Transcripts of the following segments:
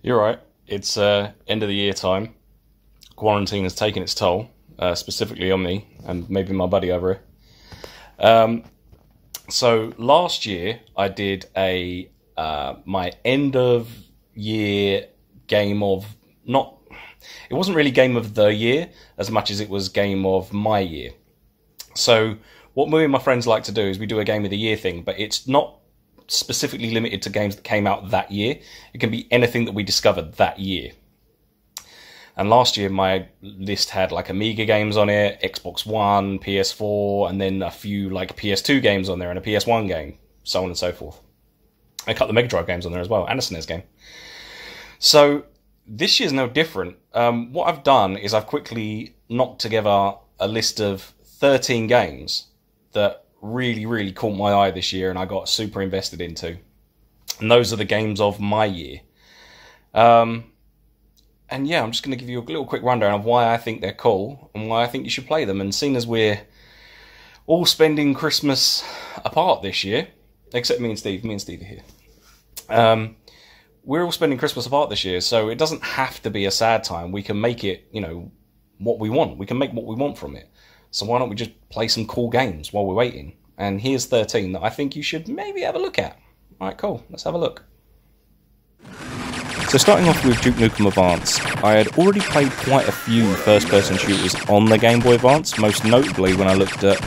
You're right. It's end of the year time. Quarantine has taken its toll, specifically on me and maybe my buddy over here. So last year I did a my end of year game of it wasn't really game of the year as much as it was game of my year. So what me and my friends like to do is we do a game of the year thing, but it's not specifically limited to games that came out that year. It can be anything that we discovered that year. And last year my list had like Amiga games on it, Xbox One, PS4, and then a few like PS2 games on there and a PS1 game, so on and so forth. I cut the Mega Drive games on there as well, and a SNES game. So this year's no different. What I've done is I've quickly knocked together a list of 13 games that really caught my eye this year and I got super invested into. And those are the games of my year. And yeah, I'm just going to give you a little quick rundown of why I think they're cool and why I think you should play them. And seeing as we're all spending Christmas apart this year, except me and Steve are here. We're all spending Christmas apart this year, so it doesn't have to be a sad time. We can make it, what we want. We can make what we want from it. So why don't we just play some cool games while we're waiting? And here's 13 that I think you should maybe have a look at. Alright, cool. Let's have a look. So starting off with Duke Nukem Advance, I had already played quite a few first-person shooters on the Game Boy Advance, most notably when I looked at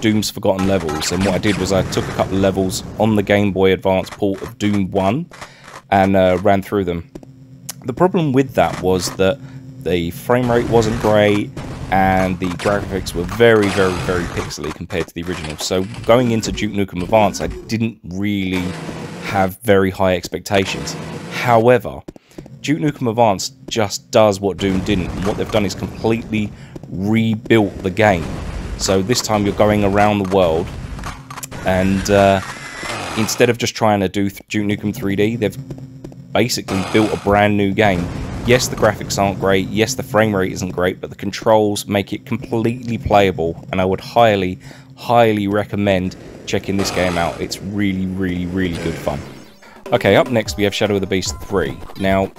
Doom's Forgotten Levels. And what I did was I took a couple of levels on the Game Boy Advance port of Doom 1 and ran through them. The problem with that was that the frame rate wasn't great and the graphics were very pixely compared to the original. So going into Duke Nukem Advance, I didn't really have very high expectations. However, Duke Nukem Advance just does what Doom didn't, and what they've done is completely rebuilt the game. So this time you're going around the world, and instead of just trying to do Duke Nukem 3D, they've basically built a brand new game. Yes, the graphics aren't great, yes, the frame rate isn't great, but the controls make it completely playable, and I would highly recommend checking this game out. It's really good fun. Okay, up next we have Shadow of the Beast 3. Now,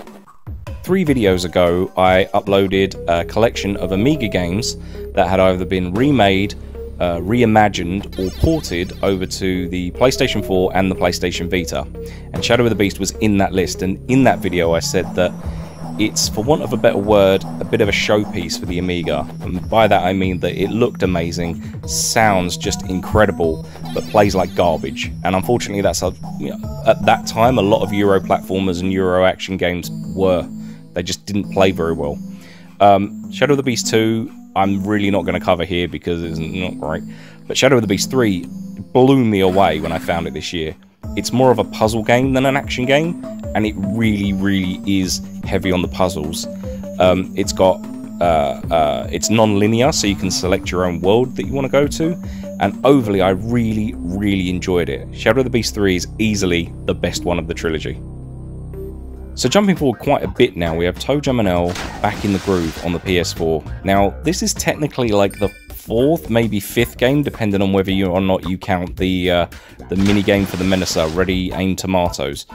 3 videos ago I uploaded a collection of Amiga games that had either been remade, reimagined or ported over to the PlayStation 4 and the PlayStation Vita. And Shadow of the Beast was in that list, and in that video I said that it's, for want of a better word, a bit of a showpiece for the Amiga. And by that I mean that it looked amazing, sounds just incredible, but plays like garbage. And unfortunately that's at that time a lot of Euro platformers and Euro action games were. They just didn't play very well. Shadow of the Beast 2 I'm really not going to cover here because it's not great. But Shadow of the Beast 3 blew me away when I found it this year. It's more of a puzzle game than an action game, and it really is heavy on the puzzles. It's non-linear, so you can select your own world that you want to go to, and overly, I really enjoyed it. Shadow of the Beast 3 is easily the best one of the trilogy. So jumping forward quite a bit now, we have ToeJam and Earl back in the groove on the PS4. Now, this is technically like the 4th, maybe 5th game, depending on whether or not you count the mini game for the Menacer, Ready, Aim, Tomatoes.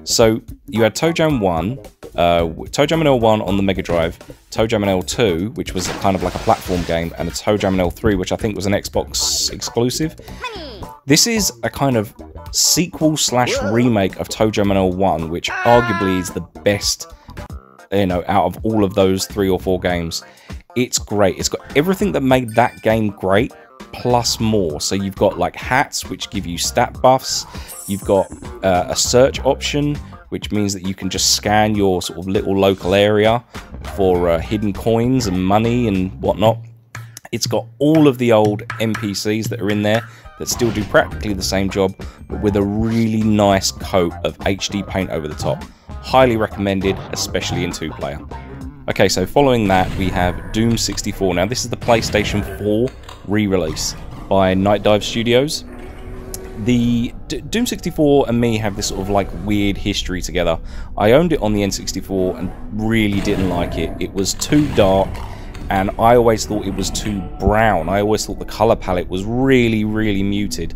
So you had ToeJam 1, ToeJam and Earl 1 on the Mega Drive, ToeJam and Earl 2, which was kind of like a platform game, and a ToeJam and Earl 3, which I think was an Xbox exclusive. This is a kind of sequel / remake of ToeJam and Earl 1, which arguably is the best, out of all of those 3 or 4 games. It's great. It's got everything that made that game great, plus more. So you've got like hats, which give you stat buffs. You've got a search option, which means that you can just scan your sort of little local area for hidden coins and money and whatnot. It's got all of the old NPCs that are in there that still do practically the same job, but with a really nice coat of HD paint over the top. Highly recommended, especially in 2-player. Okay, so following that we have Doom 64. Now this is the PlayStation 4 re-release by Night Dive Studios. The Doom 64 and me have this sort of like weird history together. I owned it on the N64 and really didn't like it. It was too dark, and I always thought it was too brown. I always thought the color palette was really muted.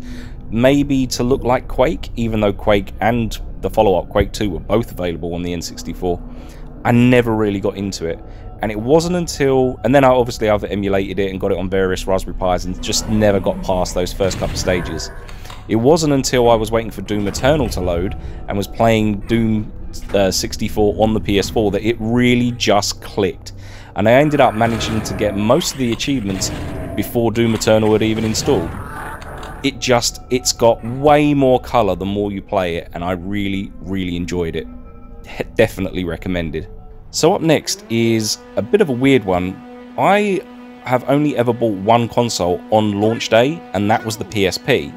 Maybe to look like Quake, even though Quake and the follow-up, Quake 2, were both available on the N64. I never really got into it. And it wasn't until... And then obviously I've emulated it and got it on various Raspberry Pis and just never got past those first couple of stages. It wasn't until I was waiting for Doom Eternal to load and was playing Doom 64 on the PS4 that it really just clicked. And I ended up managing to get most of the achievements before Doom Eternal had even installed. It's got way more colour the more you play it, and I really, really enjoyed it. Definitely recommended. So up next is a bit of a weird one. I have only ever bought one console on launch day, and that was the PSP.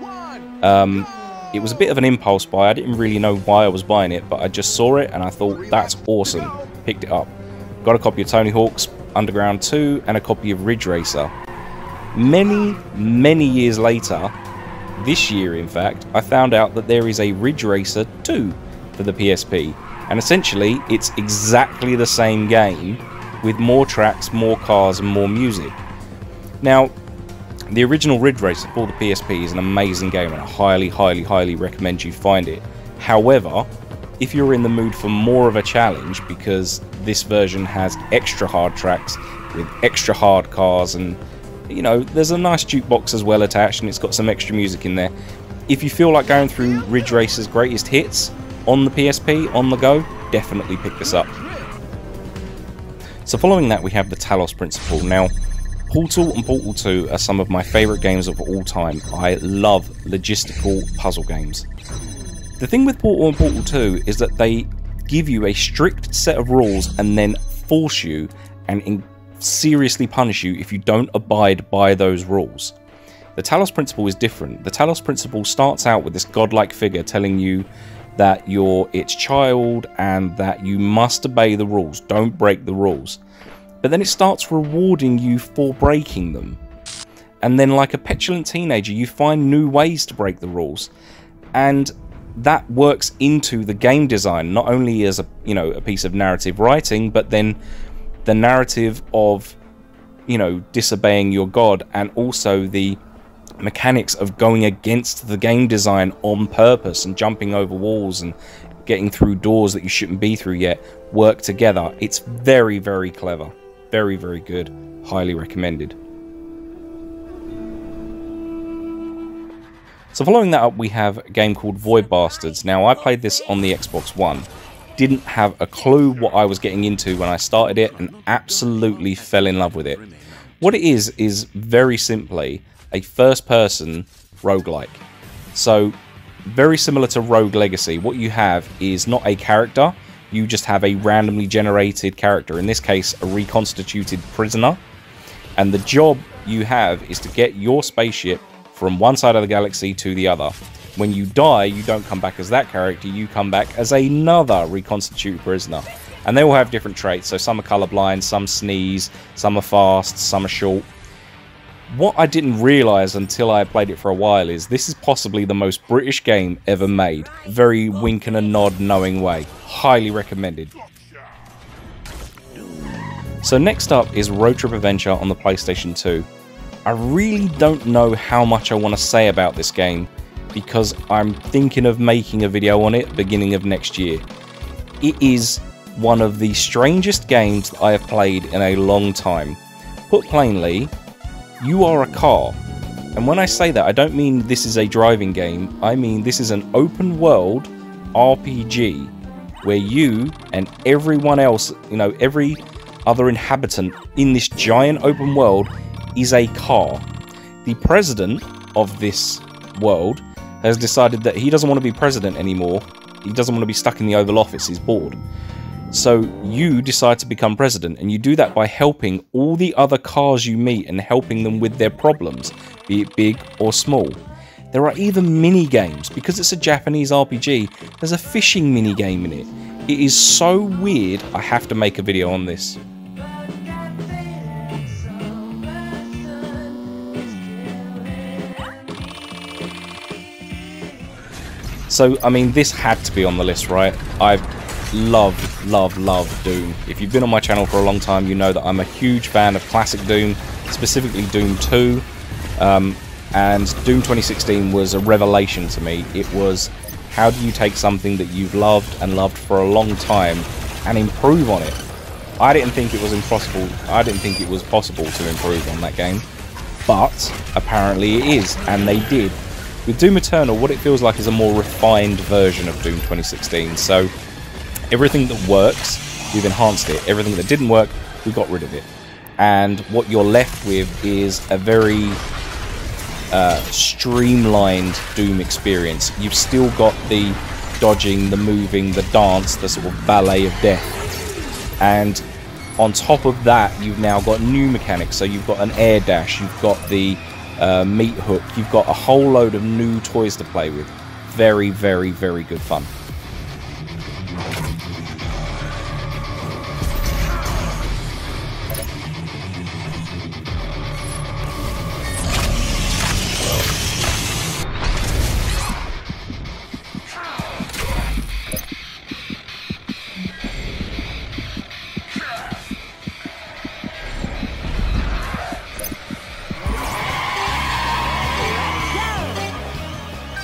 It was a bit of an impulse buy. I didn't really know why I was buying it, but I just saw it and I thought, that's awesome. Picked it up. Got a copy of Tony Hawk's Underground 2 and a copy of Ridge Racer. Many, many years later, this year in fact, I found out that there is a Ridge Racer 2 for the PSP. And essentially, it's exactly the same game with more tracks, more cars and more music. Now, the original Ridge Racer for the PSP is an amazing game and I highly, highly, highly recommend you find it. However, if you're in the mood for more of a challenge, because this version has extra hard tracks with extra hard cars and, you know, there's a nice jukebox as well attached and it's got some extra music in there. If you feel like going through Ridge Racer's greatest hits on the PSP, on the go, definitely pick this up. So following that we have the Talos Principle. Now, Portal and Portal 2 are some of my favourite games of all time. I love logistical puzzle games. The thing with Portal and Portal 2 is that they give you a strict set of rules and then force you and seriously punish you if you don't abide by those rules. The Talos Principle is different. The Talos Principle starts out with this godlike figure telling you that you're its child and that you must obey the rules, don't break the rules. But then it starts rewarding you for breaking them. And then like a petulant teenager, you find new ways to break the rules. And that works into the game design, not only as a piece of narrative writing, but then the narrative of, disobeying your god, and also the mechanics of going against the game design on purpose and jumping over walls and getting through doors that you shouldn't be through yet work together. It's very, very clever. Very, very good. Highly recommended. So following that up, we have a game called Void Bastards. Now, I played this on the Xbox One. Didn't have a clue what I was getting into when I started it and absolutely fell in love with it. What it is very simply a first-person roguelike. So, very similar to Rogue Legacy. What you have is not a character, you just have a randomly generated character, in this case a reconstituted prisoner, and the job you have is to get your spaceship from one side of the galaxy to the other. When you die, you don't come back as that character, you come back as another reconstituted prisoner. And they all have different traits, so some are colorblind, some sneeze, some are fast, some are short. What I didn't realise until I played it for a while is this is possibly the most British game ever made. Very wink and a nod knowing way. Highly recommended. So next up is Road Trip Adventure on the PlayStation 2. I really don't know how much I want to say about this game because I'm thinking of making a video on it beginning of next year. It is one of the strangest games that I have played in a long time. Put plainly, you are a car, and when I say that I don't mean this is a driving game, I mean this is an open world RPG where you and everyone else, every other inhabitant in this giant open world is a car. The president of this world has decided that he doesn't want to be president anymore. He doesn't want to be stuck in the Oval Office, he's bored. So you decide to become president, and you do that by helping all the other cars you meet and helping them with their problems, be it big or small. There are even mini-games. Because it's a Japanese RPG, there's a fishing mini-game in it. It is so weird, I have to make a video on this. So, I mean, this had to be on the list, right? I love Doom. If you've been on my channel for a long time, you know that I'm a huge fan of classic Doom, specifically Doom 2, and Doom 2016 was a revelation to me. It was How do you take something that you've loved and loved for a long time and improve on it? I didn't think it was impossible. I didn't think it was possible to improve on that game, but apparently it is, and they did. With Doom Eternal, what it feels like is a more refined version of Doom 2016. So everything that works, we've enhanced it. Everything that didn't work, we got rid of it. And what you're left with is a very streamlined Doom experience. You've still got the dodging, the moving, the dance, the sort of ballet of death. And on top of that, you've now got new mechanics. So you've got an air dash, you've got the meat hook, you've got a whole load of new toys to play with. Very, very, very good fun.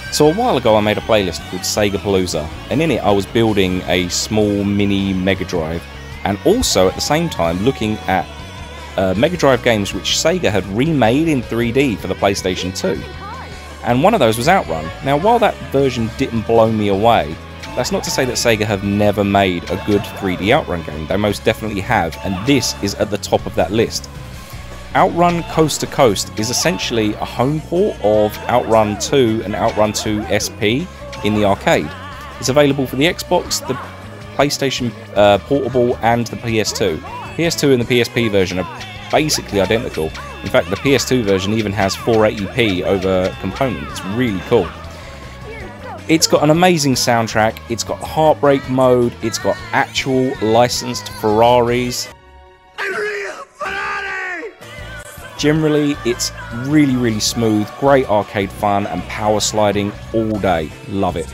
So a while ago I made a playlist called Sega Palooza, and in it I was building a small mini Mega Drive, and also at the same time looking at Mega Drive games which Sega had remade in 3D for the PlayStation 2. And one of those was Outrun. Now while that version didn't blow me away, that's not to say that Sega have never made a good 3D Outrun game. They most definitely have, and this is at the top of that list. Outrun Coast to Coast is essentially a home port of Outrun 2 and Outrun 2 SP in the arcade. It's available for the Xbox, the PlayStation Portable and the PS2. PS2 and the PSP version are basically identical. In fact, the PS2 version even has 480p over component. It's really cool. It's got an amazing soundtrack, it's got Heartbreak mode, it's got actual licensed Ferraris. Generally, it's really, really smooth, great arcade fun, and power sliding all day. Love it.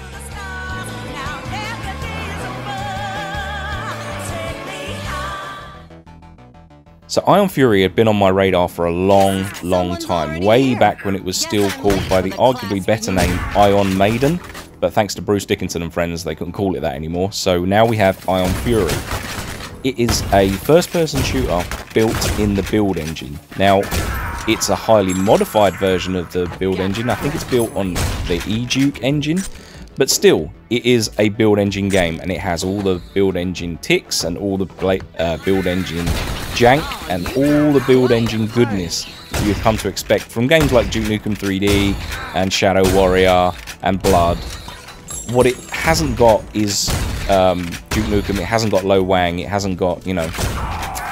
So Ion Fury had been on my radar for a long, long time, way back when it was still called by the arguably better name Ion Maiden, but thanks to Bruce Dickinson and friends, they couldn't call it that anymore, so now we have Ion Fury. It is a first-person shooter built in the build engine. Now, it's a highly modified version of the build engine. I think it's built on the B.I.T.G engine, but still, it is a build engine game, and it has all the build engine ticks and all the build engine jank and all the build engine goodness you've come to expect from games like Duke Nukem 3D and Shadow Warrior and Blood. What it hasn't got is Duke Nukem, it hasn't got Lo Wang, it hasn't got, you know,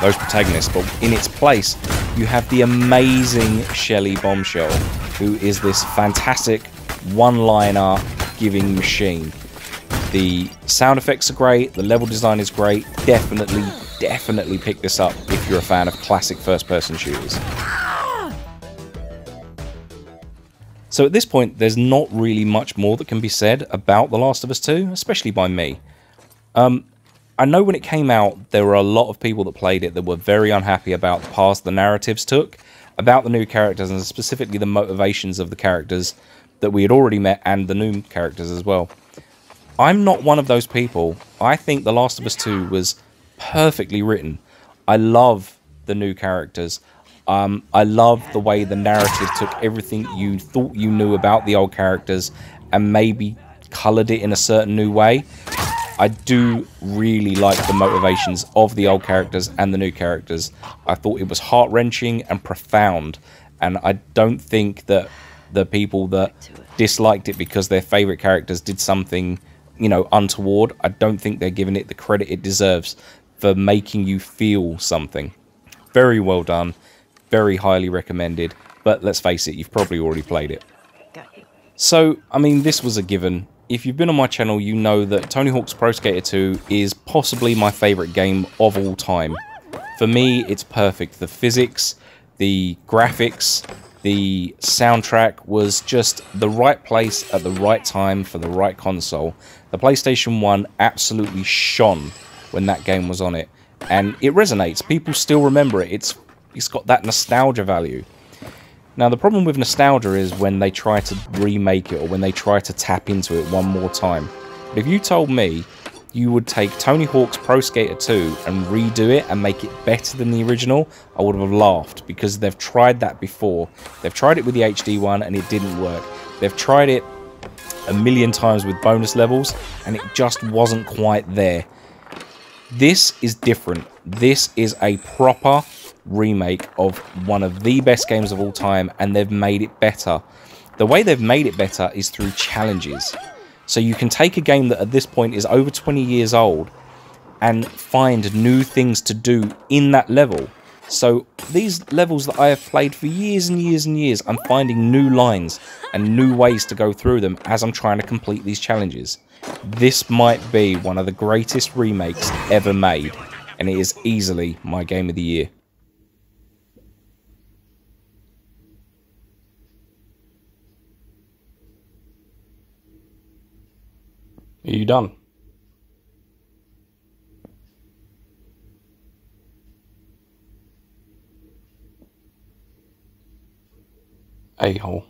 those protagonists, but in its place you have the amazing Shelly Bombshell, who is this fantastic one-liner giving machine. The sound effects are great, the level design is great. Definitely pick this up if you're a fan of classic first-person shooters. So at this point, there's not really much more that can be said about The Last of Us 2, especially by me. I know when it came out, there were a lot of people that played it that were very unhappy about the path the narratives took, about the new characters, and specifically the motivations of the characters that we had already met, and the new characters as well. I'm not one of those people. I think The Last of Us 2 was perfectly written. I love the new characters. I love the way the narrative took everything you thought you knew about the old characters and maybe coloured it in a certain new way. I do really like the motivations of the old characters and the new characters. I thought it was heart-wrenching and profound, and I don't think that the people that disliked it because their favourite characters did something, you know, untoward, I don't think they're giving it the credit it deserves for making you feel something. Very well done, very highly recommended, but let's face it, you've probably already played it. So, I mean, this was a given. If you've been on my channel, you know that Tony Hawk's Pro Skater 2 is possibly my favourite game of all time. For me, it's perfect. The physics, the graphics, the soundtrack was just the right place at the right time for the right console. The PlayStation 1 absolutely shone when that game was on it, and it resonates. People still remember it. It's got that nostalgia value. Now, the problem with nostalgia is when they try to remake it or when they try to tap into it one more time. But if you told me you would take Tony Hawk's Pro Skater 2 and redo it and make it better than the original, I would have laughed, because they've tried that before. They've tried it with the HD one and it didn't work. They've tried it a million times with bonus levels and it just wasn't quite there. This is different. This is a proper remake of one of the best games of all time, and they've made it better. The way they've made it better is through challenges. So you can take a game that at this point is over 20 years old and find new things to do in that level. So these levels that I have played for years and years and years, I'm finding new lines and new ways to go through them as I'm trying to complete these challenges. This might be one of the greatest remakes ever made, and it is easily my game of the year. Are you done? A-hole.